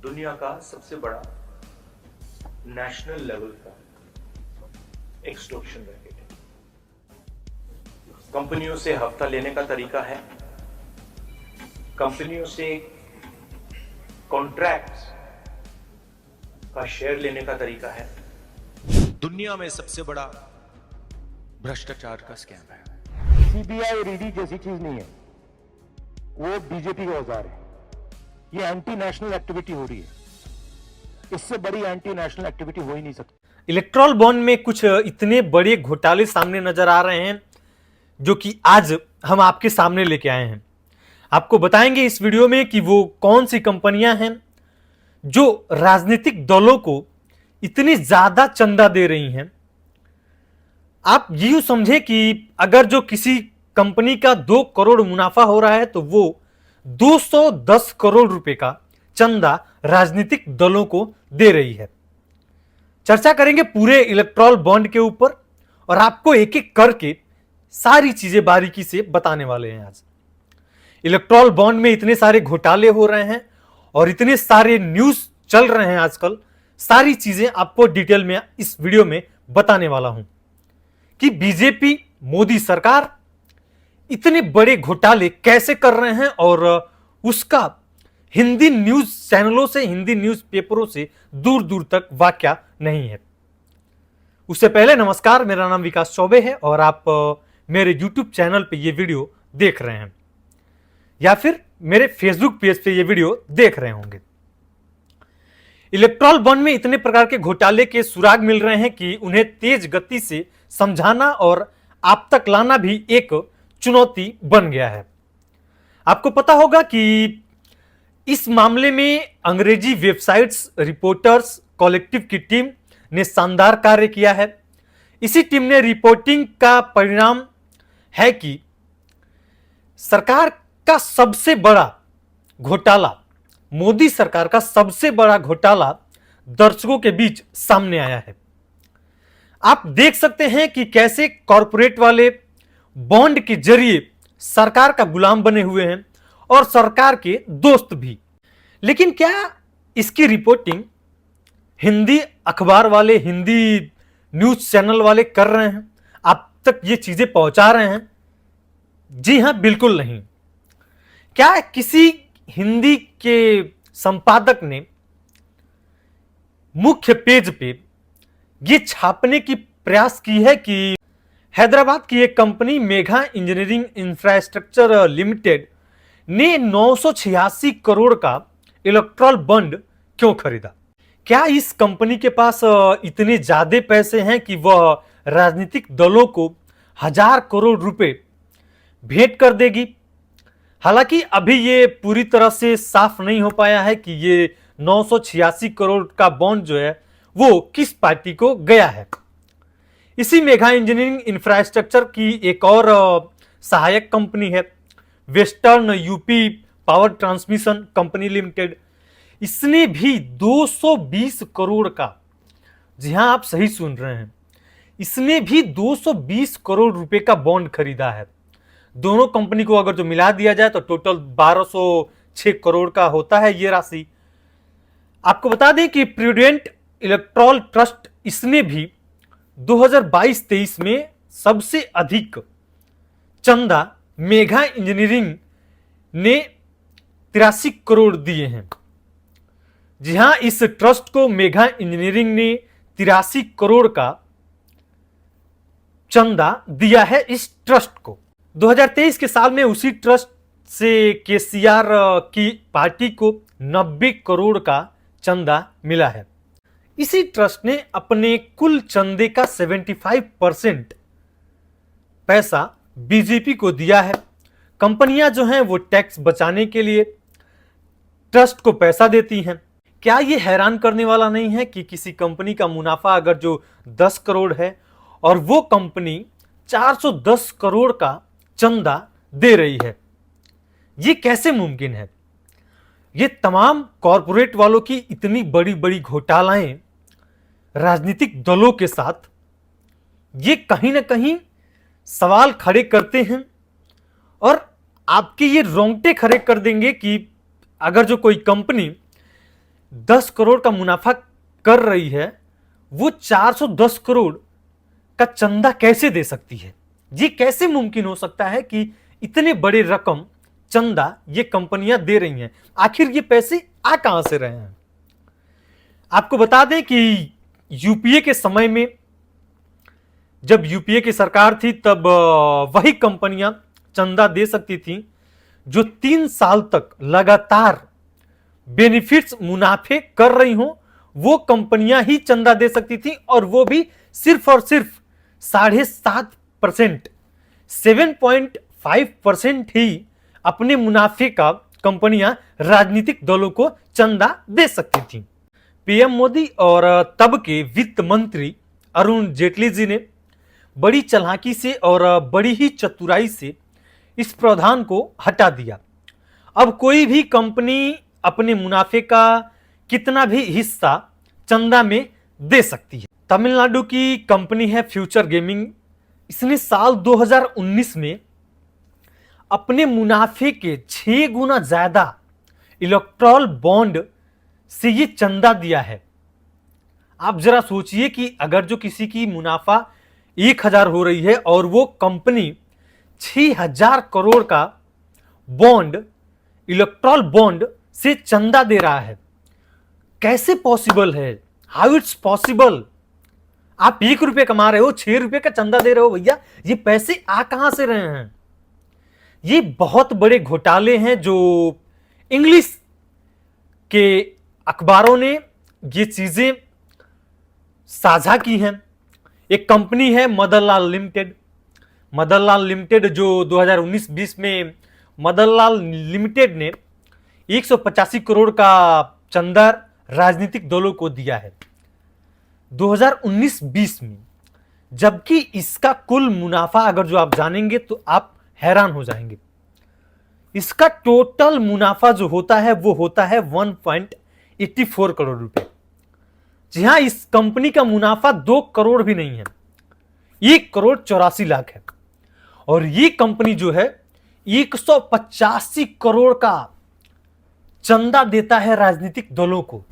दुनिया का सबसे बड़ा नेशनल लेवल का एक्सटॉर्शन रैकेट है। कंपनियों से हफ्ता लेने का तरीका है, कंपनियों से कॉन्ट्रैक्ट्स का शेयर लेने का तरीका है। दुनिया में सबसे बड़ा भ्रष्टाचार का स्कैम है। सीबीआई और ईडी जैसी चीज नहीं है, वो बीजेपी का औजार है। ये एंटी नेशनल एक्टिविटी हो रही है, इससे बड़ी एंटी नेशनल एक्टिविटी हो ही नहीं सकती। इलेक्ट्रॉल बॉन्ड में कुछ इतने बड़े घोटाले सामने नजर आ रहे हैं जो कि आज हम आपके सामने लेके आए हैं। आपको बताएंगे इस वीडियो में कि वो कौन सी कंपनियां हैं जो राजनीतिक दलों को इतनी ज्यादा चंदा दे रही हैं। आप यूं समझे कि अगर जो किसी कंपनी का 2 करोड़ मुनाफा हो रहा है तो वो 210 करोड़ रुपए का चंदा राजनीतिक दलों को दे रही है। चर्चा करेंगे पूरे इलेक्ट्रॉल बॉन्ड के ऊपर और आपको एक एक करके सारी चीजें बारीकी से बताने वाले हैं। आज इलेक्ट्रॉल बॉन्ड में इतने सारे घोटाले हो रहे हैं और इतने सारे न्यूज चल रहे हैं आजकल, सारी चीजें आपको डिटेल में इस वीडियो में बताने वाला हूं कि बीजेपी मोदी सरकार इतने बड़े घोटाले कैसे कर रहे हैं और उसका हिंदी न्यूज चैनलों से, हिंदी न्यूज पेपरों से दूर दूर तक वाकया नहीं है। उससे पहले नमस्कार, मेरा नाम विकास चौबे है और आप मेरे यूट्यूब चैनल पे ये वीडियो देख रहे हैं या फिर मेरे फेसबुक पेज पे ये वीडियो देख रहे होंगे। इलेक्ट्रॉल बॉन्ड में इतने प्रकार के घोटाले के सुराग मिल रहे हैं कि उन्हें तेज गति से समझाना और आप तक लाना भी एक चुनौती बन गया है। आपको पता होगा कि इस मामले में अंग्रेजी वेबसाइट्स, रिपोर्टर्स कलेक्टिव की टीम ने शानदार कार्य किया है। इसी टीम ने रिपोर्टिंग का परिणाम है कि सरकार का सबसे बड़ा घोटाला, मोदी सरकार का सबसे बड़ा घोटाला दर्शकों के बीच सामने आया है। आप देख सकते हैं कि कैसे कॉरपोरेट वाले बॉन्ड के जरिए सरकार का गुलाम बने हुए हैं और सरकार के दोस्त भी। लेकिन क्या इसकी रिपोर्टिंग हिंदी अखबार वाले, हिंदी न्यूज चैनल वाले कर रहे हैं? आप तक ये चीजें पहुंचा रहे हैं? जी हां, बिल्कुल नहीं। क्या किसी हिंदी के संपादक ने मुख्य पेज पे ये छापने की प्रयास की है कि हैदराबाद की एक company Megha engineering infrastructure limited ने 986 करोड़ का इलेक्ट्रॉल बॉन्ड क्यों खरीदा? क्या इस कंपनी के पास इतने ज्यादा पैसे हैं कि वह राजनीतिक दलों को 1000 करोड़ रुपए भेंट कर देगी? हालांकि अभी ये पूरी तरह से साफ नहीं हो पाया है कि ये 986 करोड़ का बॉन्ड जो है वो किस पार्टी को गया है। इसी मेघा इंजीनियरिंग इंफ्रास्ट्रक्चर की एक और सहायक कंपनी है western UP power transmission company limited. इसने भी 220 करोड़ का, जी हां आप सही सुन रहे हैं, इसने भी 220 करोड़ रुपए का बॉन्ड खरीदा है। दोनों कंपनी को अगर जो मिला दिया जाए तो टोटल 1206 करोड़ का होता है ये राशि। आपको बता दें कि प्रूडेंट इलेक्ट्रॉल ट्रस्ट, इसने भी 2022-23 में सबसे अधिक चंदा मेघा इंजीनियरिंग ने 83 करोड़ दिए हैं। जी हां, इस ट्रस्ट को मेघा इंजीनियरिंग ने 83 करोड़ का चंदा दिया है इस ट्रस्ट को। 2023 के साल में उसी ट्रस्ट से केसीआर की पार्टी को 90 करोड़ का चंदा मिला है। इसी ट्रस्ट ने अपने कुल चंदे का 75% पैसा बीजेपी को दिया है। कंपनियां जो हैं वो टैक्स बचाने के लिए ट्रस्ट को पैसा देती हैं। क्या ये हैरान करने वाला नहीं है कि किसी कंपनी का मुनाफा अगर जो 10 करोड़ है और वो कंपनी 410 करोड़ का चंदा दे रही है? ये कैसे मुमकिन है? ये तमाम कॉरपोरेट वालों की इतनी बड़ी बड़ी घोटालाएं राजनीतिक दलों के साथ, ये कहीं ना कहीं सवाल खड़े करते हैं और आपके ये रोंगटे खड़े कर देंगे कि अगर जो कोई कंपनी 10 करोड़ का मुनाफा कर रही है, वो 410 करोड़ का चंदा कैसे दे सकती है? ये कैसे मुमकिन हो सकता है कि इतने बड़े रकम चंदा ये कंपनियां दे रही हैं? आखिर ये पैसे आ कहां से रहे हैं? आपको बता दें कि यूपीए के समय में, जब यूपीए की सरकार थी, तब वही कंपनियां चंदा दे सकती थी जो 3 साल तक लगातार बेनिफिट्स मुनाफे कर रही हो। वो कंपनियां ही चंदा दे सकती थी, और वो भी सिर्फ और सिर्फ 7.5%, 7.5% ही अपने मुनाफे का कंपनियां राजनीतिक दलों को चंदा दे सकती थी। पीएम मोदी और तब के वित्त मंत्री अरुण जेटली जी ने बड़ी चालाकी से और बड़ी ही चतुराई से इस प्रावधान को हटा दिया। अब कोई भी कंपनी अपने मुनाफे का कितना भी हिस्सा चंदा में दे सकती है। तमिलनाडु की कंपनी है फ्यूचर गेमिंग। इसने साल 2019 में अपने मुनाफे के 6 गुना ज्यादा इलेक्ट्रॉल बॉन्ड से ये चंदा दिया है। आप जरा सोचिए कि अगर जो किसी की मुनाफा 1000 हो रही है और वो कंपनी 6000 करोड़ का बॉन्ड, इलेक्ट्रॉल बॉन्ड से चंदा दे रहा है, कैसे पॉसिबल है? How it's possible? आप 1 रुपये कमा रहे हो, 6 रुपये का चंदा दे रहे हो। भैया, ये पैसे आ कहां से रहे हैं? ये बहुत बड़े घोटाले हैं जो इंग्लिश के अखबारों ने ये चीजें साझा की हैं। एक कंपनी है मदनलाल लिमिटेड। मदनलाल लिमिटेड जो 2019-20 में मदनलाल लिमिटेड ने 185 करोड़ का चंदा राजनीतिक दलों को दिया है 2019-20 में, जबकि इसका कुल मुनाफा अगर जो आप जानेंगे तो आप हैरान हो जाएंगे। इसका टोटल मुनाफा जो होता है वो होता है 1.84 करोड़ रुपए। जी हां, इस कंपनी का मुनाफा 2 करोड़ भी नहीं है, 1 करोड़ 84 लाख है। और ये कंपनी जो है 185 करोड़ का चंदा देता है राजनीतिक दलों को।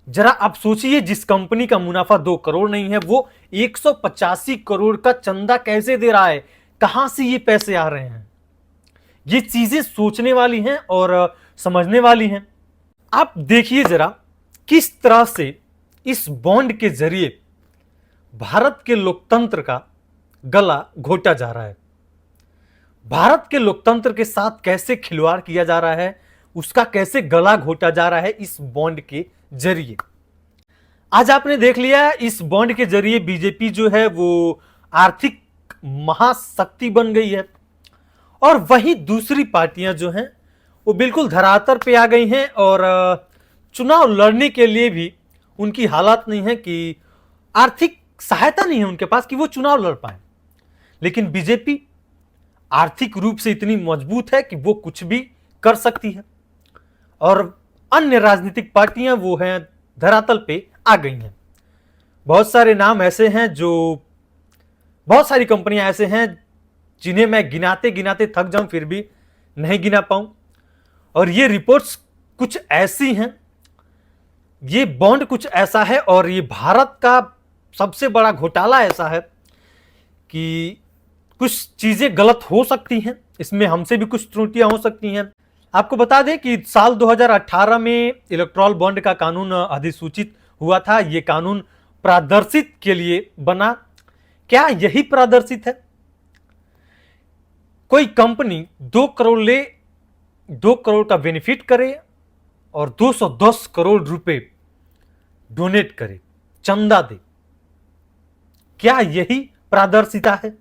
जरा आप सोचिए, जिस कंपनी का मुनाफा 2 करोड़ नहीं है, वो 185 करोड़ का चंदा कैसे दे रहा है? कहां से ये पैसे आ रहे हैं? ये चीजें सोचने वाली हैं और समझने वाली हैं। आप देखिए जरा किस तरह से इस बॉन्ड के जरिए भारत के लोकतंत्र का गला घोटा जा रहा है। भारत के लोकतंत्र के साथ कैसे खिलवाड़ किया जा रहा है, उसका कैसे गला घोटा जा रहा है इस बॉन्ड के जरिए। आज आपने देख लिया, इस बॉन्ड के जरिए बीजेपी जो है वो आर्थिक महाशक्ति बन गई है, और वहीं दूसरी पार्टियां जो हैं वो बिल्कुल धरातल पे आ गई हैं, और चुनाव लड़ने के लिए भी उनकी हालत नहीं है कि आर्थिक सहायता नहीं है उनके पास कि वो चुनाव लड़ पाए। लेकिन बीजेपी आर्थिक रूप से इतनी मजबूत है कि वो कुछ भी कर सकती है, और अन्य राजनीतिक पार्टियां वो हैं धरातल पे आ गई हैं। बहुत सारे नाम ऐसे हैं, जो बहुत सारी कंपनियां ऐसे हैं जिन्हें मैं गिनाते गिनाते थक जाऊं फिर भी नहीं गिना पाऊं। और ये रिपोर्ट्स कुछ ऐसी हैं, ये बॉन्ड कुछ ऐसा है, और ये भारत का सबसे बड़ा घोटाला ऐसा है कि कुछ चीजें गलत हो सकती हैं, इसमें हमसे भी कुछ त्रुटियां हो सकती हैं। आपको बता दें कि साल 2018 में इलेक्ट्रॉल बॉन्ड का कानून अधिसूचित हुआ था। यह कानून पारदर्शित के लिए बना। क्या यही पारदर्शित है? कोई कंपनी 2 करोड़ ले, 2 करोड़ का बेनिफिट करे और 210 करोड़ रुपए डोनेट करे, चंदा दे, क्या यही पारदर्शिता है?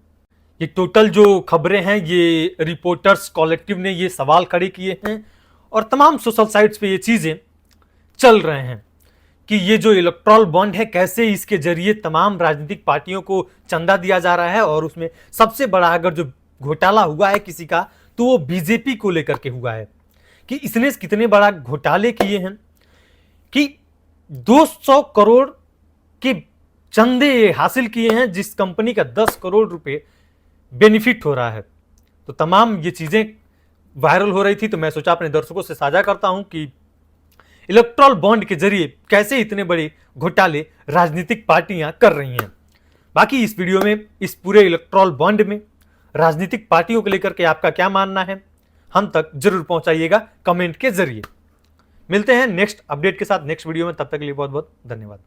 ये टोटल जो खबरें हैं, ये रिपोर्टर्स कॉलेक्टिव ने ये सवाल खड़े किए हैं, और तमाम सोशल साइट्स पे ये चीजें चल रहे हैं कि ये जो इलेक्ट्रॉल बॉन्ड है, कैसे इसके जरिए तमाम राजनीतिक पार्टियों को चंदा दिया जा रहा है। और उसमें सबसे बड़ा अगर जो घोटाला हुआ है किसी का, तो वो बीजेपी को लेकर के हुआ है कि इसने कितने बड़ा घोटाले किए हैं कि 200 करोड़ के चंदे हासिल किए हैं, जिस कंपनी का 10 करोड़ रुपए बेनिफिट हो रहा है। तो तमाम ये चीजें वायरल हो रही थी, तो मैं सोचा अपने दर्शकों से साझा करता हूं कि इलेक्ट्रॉल बॉन्ड के जरिए कैसे इतने बड़े घोटाले राजनीतिक पार्टियां कर रही हैं। बाकी इस वीडियो में इस पूरे इलेक्ट्रॉल बॉन्ड में राजनीतिक पार्टियों को लेकर के आपका क्या मानना है, हम तक जरूर पहुंचाइएगा कमेंट के जरिए। मिलते हैं नेक्स्ट अपडेट के साथ नेक्स्ट वीडियो में, तब तक के लिए बहुत बहुत धन्यवाद।